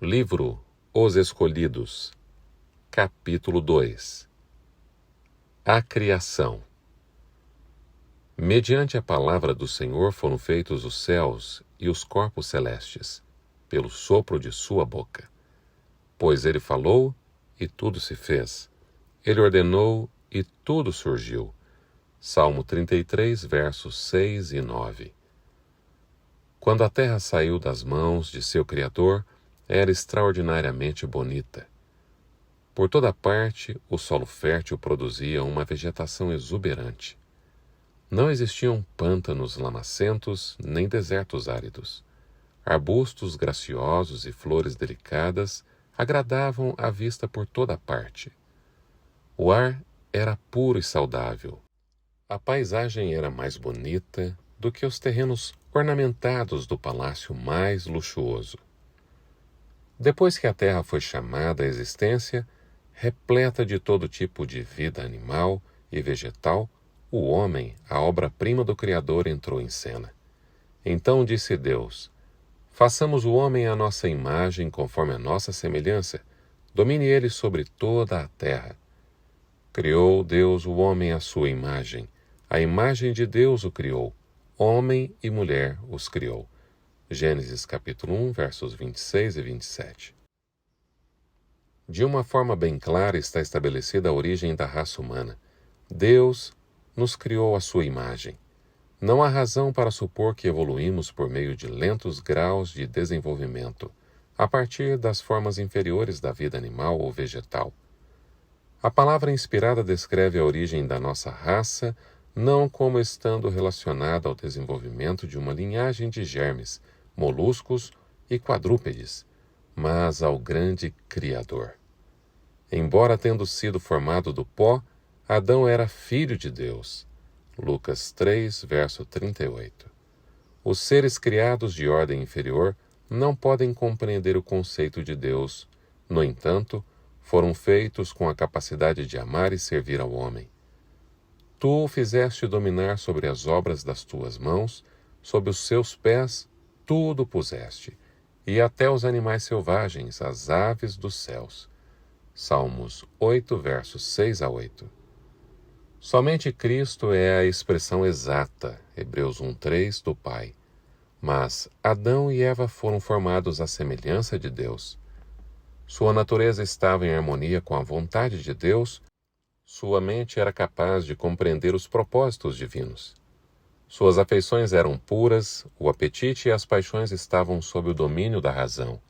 Livro Os Escolhidos, capítulo 2. A Criação. Mediante a palavra do Senhor foram feitos os céus e os corpos celestes, pelo sopro de sua boca. Pois ele falou, e tudo se fez. Ele ordenou, e tudo surgiu. Salmo 33, versos 6 e 9. Quando a terra saiu das mãos de seu Criador, era extraordinariamente bonita. Por toda parte, o solo fértil produzia uma vegetação exuberante. Não existiam pântanos lamacentos, nem desertos áridos. Arbustos graciosos e flores delicadas agradavam a vista por toda parte. O ar era puro e saudável. A paisagem era mais bonita do que os terrenos ornamentados do palácio mais luxuoso. Depois que a terra foi chamada à existência, repleta de todo tipo de vida animal e vegetal, o homem, a obra-prima do Criador, entrou em cena. Então disse Deus: façamos o homem à nossa imagem, conforme a nossa semelhança, domine ele sobre toda a terra. Criou Deus o homem à sua imagem, a imagem de Deus o criou, homem e mulher os criou. Gênesis capítulo 1, versos 26 e 27. De uma forma bem clara está estabelecida a origem da raça humana. Deus nos criou à sua imagem. Não há razão para supor que evoluímos por meio de lentos graus de desenvolvimento, a partir das formas inferiores da vida animal ou vegetal. A palavra inspirada descreve a origem da nossa raça, não como estando relacionada ao desenvolvimento de uma linhagem de germes, moluscos e quadrúpedes, mas ao grande Criador. Embora tendo sido formado do pó, Adão era filho de Deus. Lucas 3, verso 38. Os seres criados de ordem inferior não podem compreender o conceito de Deus. No entanto, foram feitos com a capacidade de amar e servir ao homem. Tu o fizeste dominar sobre as obras das tuas mãos, sob os seus pés tudo puseste, e até os animais selvagens, as aves dos céus. Salmos 8, versos 6 a 8. Somente Cristo é a expressão exata, Hebreus 1:3, do Pai. Mas Adão e Eva foram formados à semelhança de Deus. Sua natureza estava em harmonia com a vontade de Deus, sua mente era capaz de compreender os propósitos divinos. Suas afeições eram puras, o apetite e as paixões estavam sob o domínio da razão.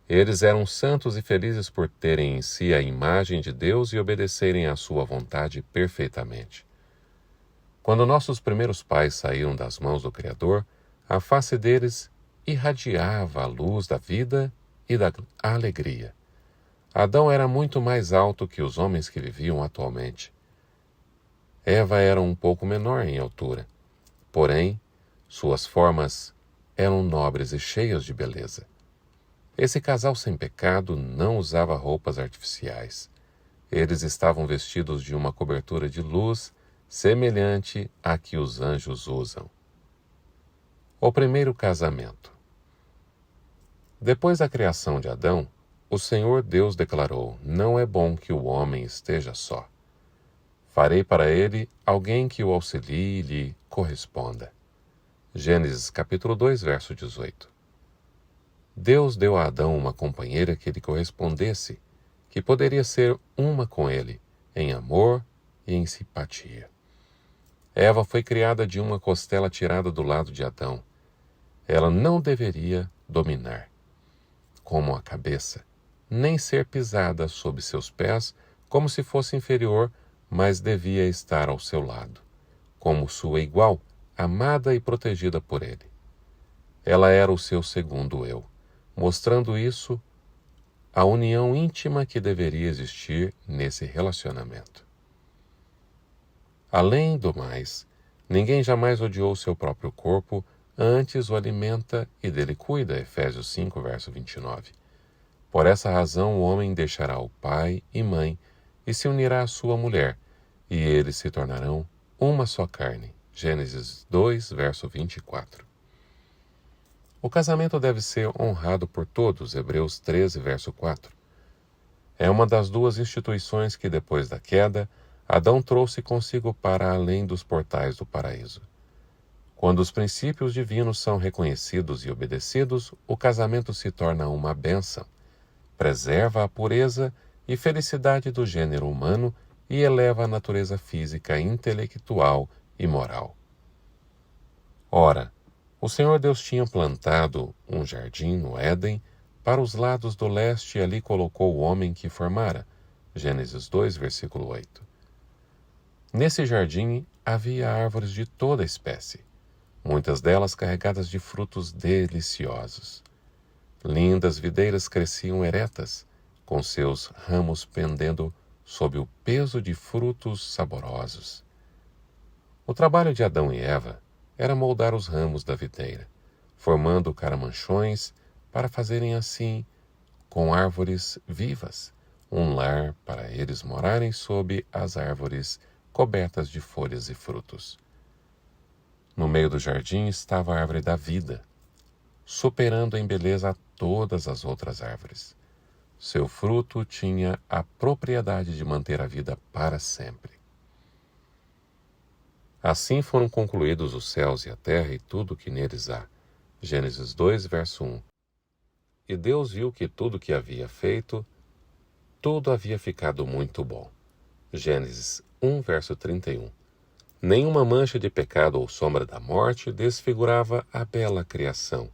Eles eram santos e felizes por terem em si a imagem de Deus e obedecerem à sua vontade perfeitamente. Quando nossos primeiros pais saíram das mãos do Criador, a face deles irradiava a luz da vida e da alegria. Adão era muito mais alto que os homens que viviam atualmente. Eva era um pouco menor em altura. Porém, suas formas eram nobres e cheias de beleza. Esse casal sem pecado não usava roupas artificiais. Eles estavam vestidos de uma cobertura de luz semelhante à que os anjos usam. O primeiro casamento. Depois da criação de Adão, o Senhor Deus declarou: não é bom que o homem esteja só. Farei para ele alguém que o auxilie e lhe corresponda. Gênesis capítulo 2, verso 18. Deus deu a Adão uma companheira que lhe correspondesse, que poderia ser uma com ele, em amor e em simpatia. Eva foi criada de uma costela tirada do lado de Adão. Ela não deveria dominar, como a cabeça, nem ser pisada sob seus pés como se fosse inferior, mas devia estar ao seu lado, como sua igual, amada e protegida por ele. Ela era o seu segundo eu, mostrando isso a união íntima que deveria existir nesse relacionamento. Além do mais, ninguém jamais odiou seu próprio corpo, antes o alimenta e dele cuida, Efésios 5, verso 29. Por essa razão o homem deixará o pai e mãe e se unirá à sua mulher, e eles se tornarão uma só carne. Gênesis 2, verso 24. O casamento deve ser honrado por todos, Hebreus 13, verso 4. É uma das duas instituições que, depois da queda, Adão trouxe consigo para além dos portais do paraíso. Quando os princípios divinos são reconhecidos e obedecidos, o casamento se torna uma bênção, preserva a pureza e felicidade do gênero humano e eleva a natureza física, intelectual e moral. Ora, o Senhor Deus tinha plantado um jardim no Éden para os lados do leste e ali colocou o homem que formara. Gênesis 2, versículo 8. Nesse jardim havia árvores de toda espécie, muitas delas carregadas de frutos deliciosos. Lindas videiras cresciam eretas, com seus ramos pendendo sob o peso de frutos saborosos. O trabalho de Adão e Eva era moldar os ramos da videira, formando caramanchões para fazerem assim, com árvores vivas, um lar para eles morarem sob as árvores cobertas de folhas e frutos. No meio do jardim estava a árvore da vida, superando em beleza a todas as outras árvores. Seu fruto tinha a propriedade de manter a vida para sempre. Assim foram concluídos os céus e a terra e tudo o que neles há. Gênesis 2, verso 1. E Deus viu que tudo que havia feito, tudo havia ficado muito bom. Gênesis 1, verso 31. Nenhuma mancha de pecado ou sombra da morte desfigurava a bela criação.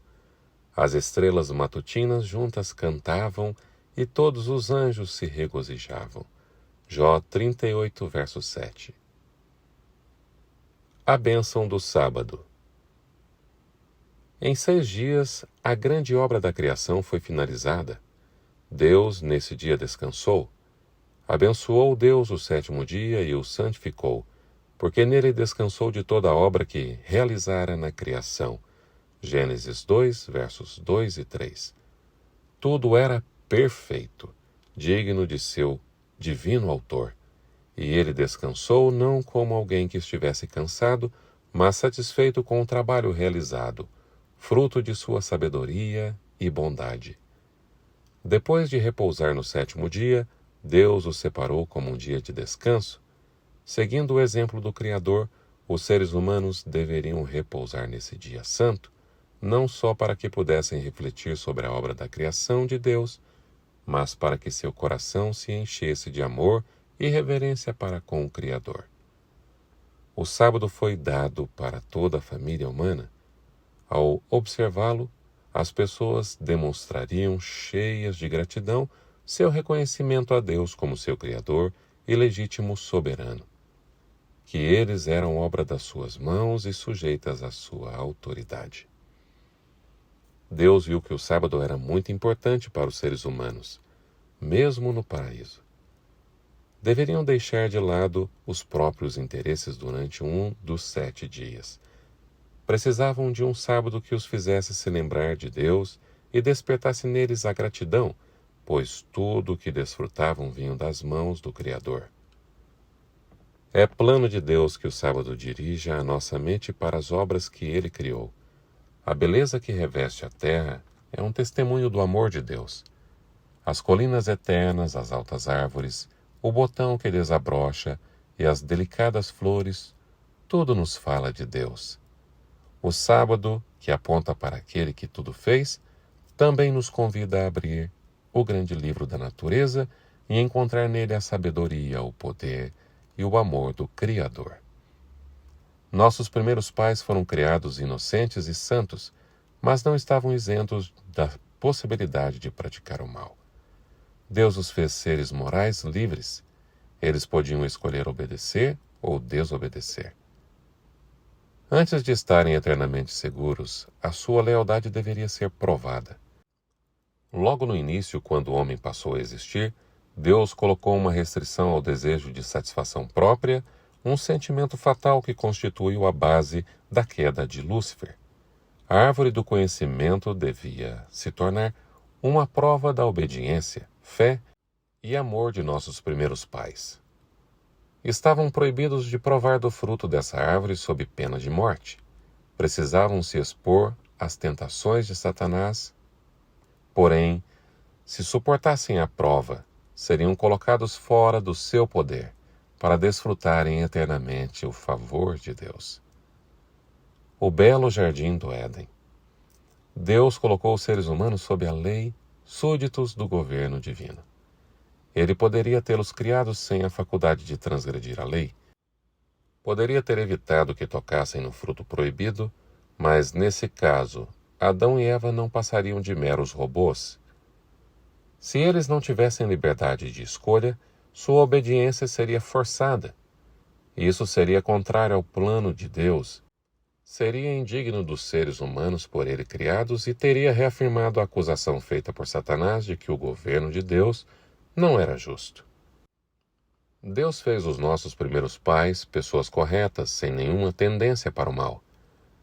As estrelas matutinas juntas cantavam e todos os anjos se regozijavam. Jó 38, verso 7. A bênção do sábado. Em 6 dias, a grande obra da criação foi finalizada. Deus, nesse dia, descansou. Abençoou Deus o 7º dia e o santificou, porque nele descansou de toda a obra que realizara na criação. Gênesis 2, versos 2 e 3. Tudo era perfeito, digno de seu divino autor. E ele descansou não como alguém que estivesse cansado, mas satisfeito com o trabalho realizado, fruto de sua sabedoria e bondade. Depois de repousar no 7º dia, Deus o separou como um dia de descanso. Seguindo o exemplo do Criador, os seres humanos deveriam repousar nesse dia santo, não só para que pudessem refletir sobre a obra da criação de Deus, mas para que seu coração se enchesse de amor e reverência para com o Criador. O sábado foi dado para toda a família humana. Ao observá-lo, as pessoas demonstrariam, cheias de gratidão, seu reconhecimento a Deus como seu Criador e legítimo soberano, que eles eram obra das suas mãos e sujeitas à sua autoridade. Deus viu que o sábado era muito importante para os seres humanos, mesmo no paraíso. Deveriam deixar de lado os próprios interesses durante um dos 7 dias. Precisavam de um sábado que os fizesse se lembrar de Deus e despertasse neles a gratidão, pois tudo o que desfrutavam vinha das mãos do Criador. É plano de Deus que o sábado dirija a nossa mente para as obras que Ele criou. A beleza que reveste a terra é um testemunho do amor de Deus. As colinas eternas, as altas árvores, o botão que desabrocha e as delicadas flores, tudo nos fala de Deus. O sábado, que aponta para aquele que tudo fez, também nos convida a abrir o grande livro da natureza e encontrar nele a sabedoria, o poder e o amor do Criador. Nossos primeiros pais foram criados inocentes e santos, mas não estavam isentos da possibilidade de praticar o mal. Deus os fez seres morais livres. Eles podiam escolher obedecer ou desobedecer. Antes de estarem eternamente seguros, a sua lealdade deveria ser provada. Logo no início, quando o homem passou a existir, Deus colocou uma restrição ao desejo de satisfação própria, um sentimento fatal que constituiu a base da queda de Lúcifer. A árvore do conhecimento devia se tornar uma prova da obediência, fé e amor de nossos primeiros pais. Estavam proibidos de provar do fruto dessa árvore sob pena de morte. Precisavam se expor as tentações de Satanás. Porém, se suportassem a prova, seriam colocados fora do seu poder, para desfrutarem eternamente o favor de Deus. O belo jardim do Éden. Deus colocou os seres humanos sob a lei, súditos do governo divino. Ele poderia tê-los criados sem a faculdade de transgredir a lei. Poderia ter evitado que tocassem no fruto proibido, mas nesse caso, Adão e Eva não passariam de meros robôs. Se eles não tivessem liberdade de escolha, sua obediência seria forçada. Isso seria contrário ao plano de Deus. Seria indigno dos seres humanos por ele criados e teria reafirmado a acusação feita por Satanás de que o governo de Deus não era justo. Deus fez os nossos primeiros pais pessoas corretas, sem nenhuma tendência para o mal.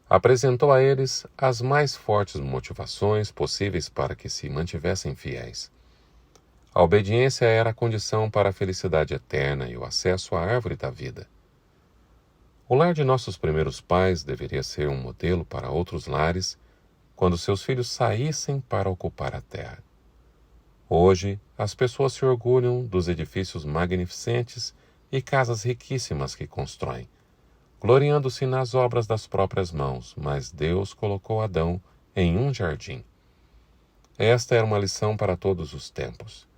Apresentou a eles as mais fortes motivações possíveis para que se mantivessem fiéis. A obediência era a condição para a felicidade eterna e o acesso à árvore da vida. O lar de nossos primeiros pais deveria ser um modelo para outros lares quando seus filhos saíssem para ocupar a terra. Hoje, as pessoas se orgulham dos edifícios magnificentes e casas riquíssimas que constroem, gloriando-se nas obras das próprias mãos, mas Deus colocou Adão em um jardim. Esta era uma lição para todos os tempos.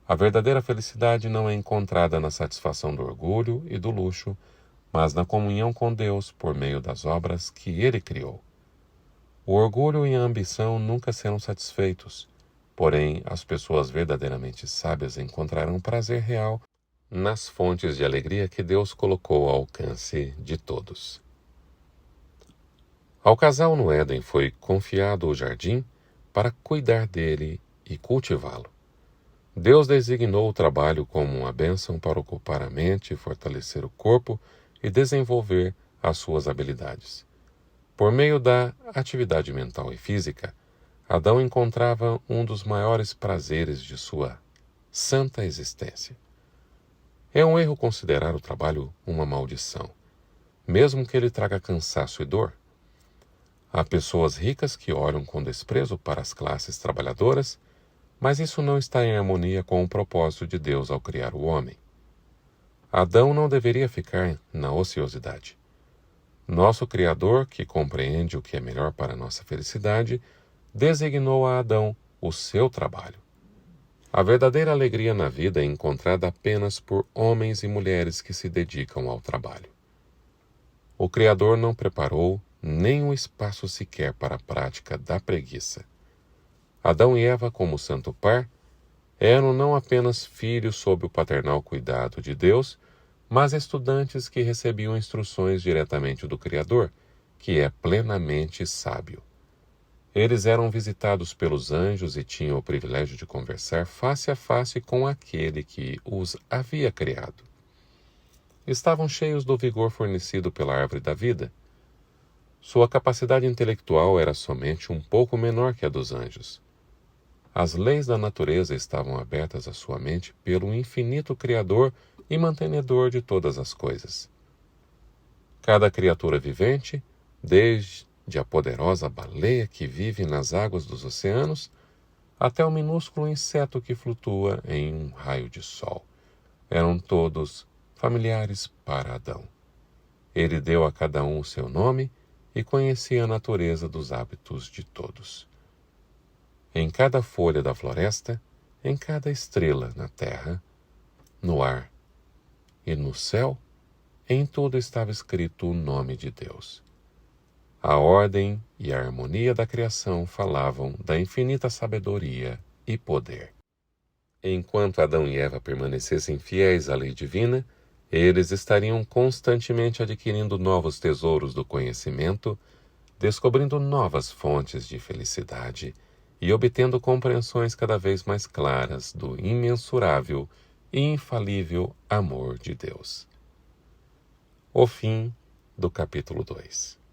A verdadeira felicidade não é encontrada na satisfação do orgulho e do luxo, mas na comunhão com Deus por meio das obras que Ele criou. O orgulho e a ambição nunca serão satisfeitos, porém as pessoas verdadeiramente sábias encontrarão prazer real nas fontes de alegria que Deus colocou ao alcance de todos. Ao casal no Éden foi confiado o jardim para cuidar dele e cultivá-lo. Deus designou o trabalho como uma bênção para ocupar a mente, fortalecer o corpo e desenvolver as suas habilidades. Por meio da atividade mental e física, Adão encontrava um dos maiores prazeres de sua santa existência. É um erro considerar o trabalho uma maldição, mesmo que ele traga cansaço e dor. Há pessoas ricas que olham com desprezo para as classes trabalhadoras, mas isso não está em harmonia com o propósito de Deus ao criar o homem. Adão não deveria ficar na ociosidade. Nosso Criador, que compreende o que é melhor para a nossa felicidade, designou a Adão o seu trabalho. A verdadeira alegria na vida é encontrada apenas por homens e mulheres que se dedicam ao trabalho. O Criador não preparou nem um espaço sequer para a prática da preguiça. Adão e Eva, como santo par, eram não apenas filhos sob o paternal cuidado de Deus, mas estudantes que recebiam instruções diretamente do Criador, que é plenamente sábio. Eles eram visitados pelos anjos e tinham o privilégio de conversar face a face com aquele que os havia criado. Estavam cheios do vigor fornecido pela árvore da vida. Sua capacidade intelectual era somente um pouco menor que a dos anjos. As leis da natureza estavam abertas à sua mente pelo infinito Criador e mantenedor de todas as coisas. Cada criatura vivente, desde a poderosa baleia que vive nas águas dos oceanos, até o minúsculo inseto que flutua em um raio de sol, eram todos familiares para Adão. Ele deu a cada um o seu nome e conhecia a natureza dos hábitos de todos. Em cada folha da floresta, em cada estrela na terra, no ar e no céu, em tudo estava escrito o nome de Deus. A ordem e a harmonia da criação falavam da infinita sabedoria e poder. Enquanto Adão e Eva permanecessem fiéis à lei divina, eles estariam constantemente adquirindo novos tesouros do conhecimento, descobrindo novas fontes de felicidade e obtendo compreensões cada vez mais claras do imensurável e infalível amor de Deus. O fim do capítulo 2.